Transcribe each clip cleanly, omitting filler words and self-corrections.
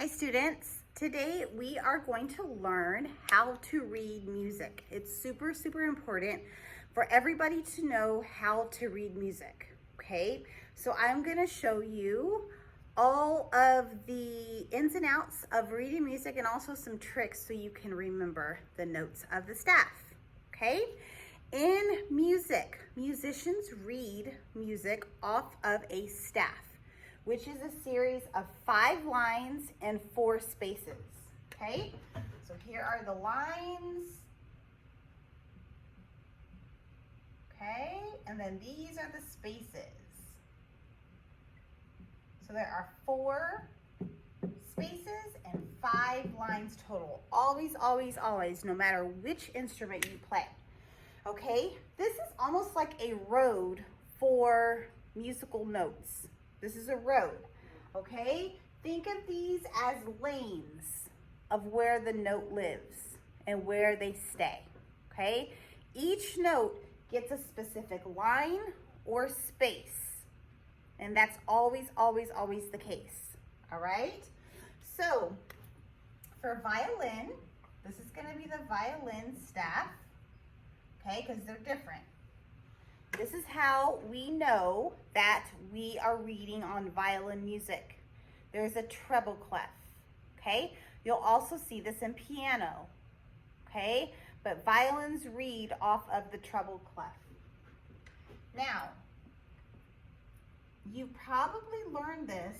Hi students, today we are going to learn how to read music. It's super important for everybody to know how to read music, okay? So I'm gonna show you all of the ins and outs of reading music and also some tricks so you can remember the notes of the staff, okay? In music, musicians read music off of a staff, which is a series of 5 lines and 4 spaces, okay? So here are the lines, okay? And then these are the spaces. So there are 4 spaces and 5 lines total. Always, no matter which instrument you play, okay? This is almost like a road for musical notes. This is a road, okay? Think of these as lanes of where the note lives and where they stay, okay? Each note gets a specific line or space, and that's always the case, all right? So for violin, this is gonna be the violin staff, okay, because they're different. This is how we know that we are reading on violin music. There's a treble clef, okay? You'll also see this in piano, okay? But violins read off of the treble clef. Now, you probably learned this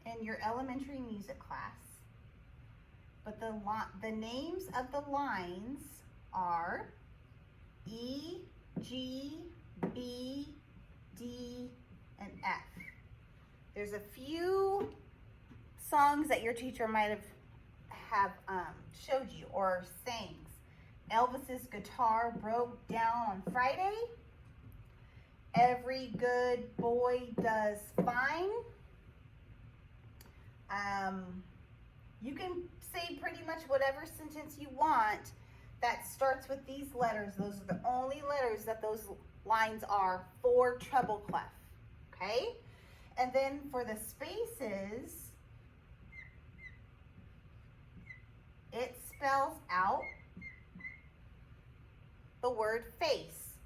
in your elementary music class, but the names of the lines are E, G, B, D, and F. There's a few songs that your teacher might have showed you or sang. Elvis's guitar broke down on Friday. Every good boy does fine. You can say pretty much whatever sentence you want that starts with these letters. Those are the only letters that those lines are for treble clef, okay? And then for the spaces, it spells out the word face.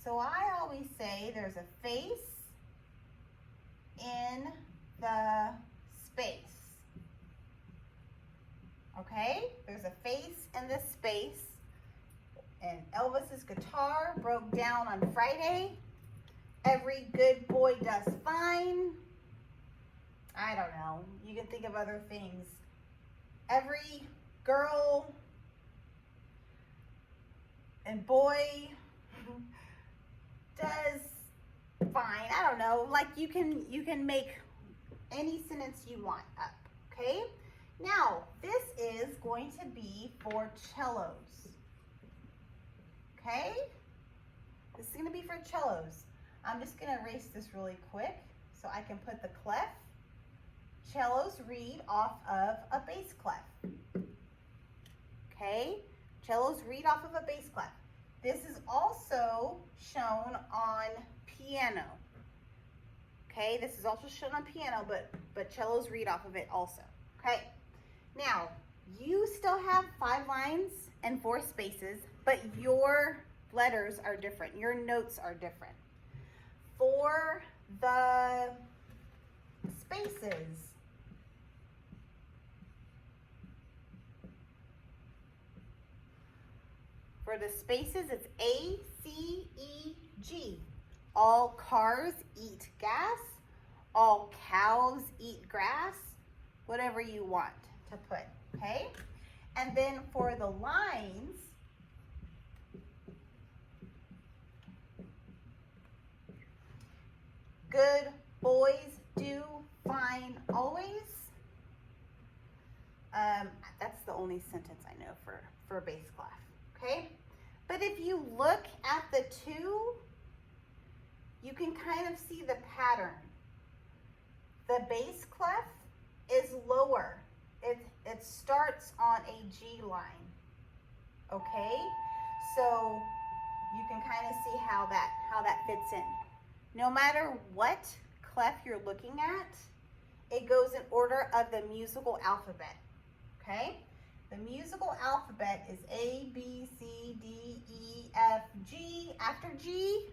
So I always say there's a face in the space, okay? There's a face in the space. And Elvis's guitar broke down on Friday. Every good boy does fine. I don't know. You can think of other things. Every girl and boy does fine. I don't know. Like you can make any sentence you want up, okay? Now, this is going to be for cellos. Okay, this is going to be for cellos. I'm just going to erase this really quick so I can put the clef. Cellos read off of a bass clef. Okay, cellos read off of a bass clef. This is also shown on piano. Okay, this is also shown on piano, but cellos read off of it also. Okay, now you still have 5 lines and 4 spaces, but your letters are different. Your notes are different. For the spaces, it's A, C, E, G. All cars eat gas. All cows eat grass. Whatever you want to put, okay? And then for the lines, good boys do fine always. That's the only sentence I know for bass clef, okay? But if you look at the 2, you can kind of see the pattern. The bass clef is lower. It starts on a G line, okay? So you can kind of see how that fits in. No matter what clef you're looking at, it goes in order of the musical alphabet, okay? The musical alphabet is A, B, C, D, E, F, G. After G,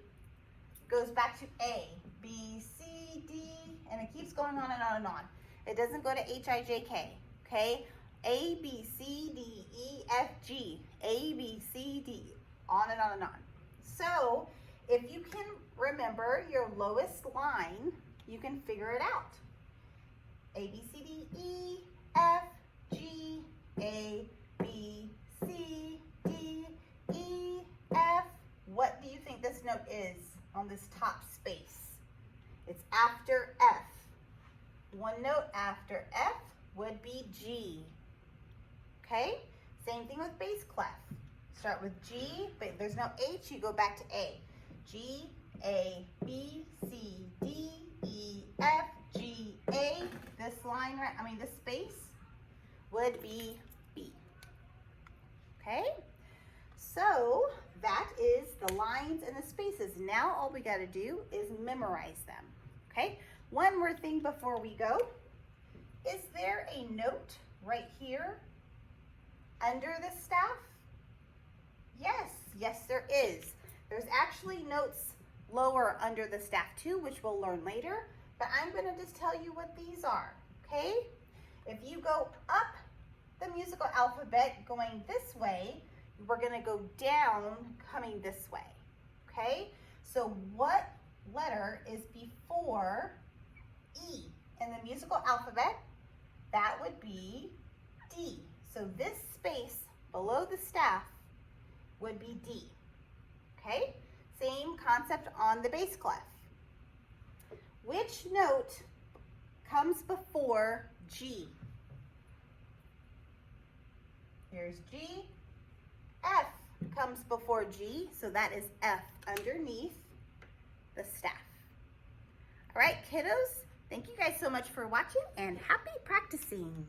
goes back to A, B, C, D, and it keeps going on and on and on. It doesn't go to H, I, J, K, okay? A, B, C, D, E, F, G. A, B, C, D, on and on and on. So, if you can remember your lowest line, you can figure it out. A, B, C, D, E, F, G, A, B, C, D, E, F. What do you think this note is on this top space? It's after F. One note after F would be G. Okay? Same thing with bass clef. Start with G, but there's no H, you go back to A. G, A, B, C, D, E, F, G, A. This line, this space would be B. Okay? So that is the lines and the spaces. Now all we got to do is memorize them. Okay? One more thing before we go. Is there a note right here under the staff? Yes, there is. There's actually notes lower under the staff too, which we'll learn later, but I'm going to just tell you what these are, okay? If you go up the musical alphabet going this way, we're going to go down coming this way, okay? So what letter is before E in the musical alphabet? That would be D. So this space below the staff would be D, okay? Same concept on the bass clef. Which note comes before G? Here's G. F comes before G, so that is F underneath the staff. All right, kiddos, thank you guys so much for watching and happy practicing.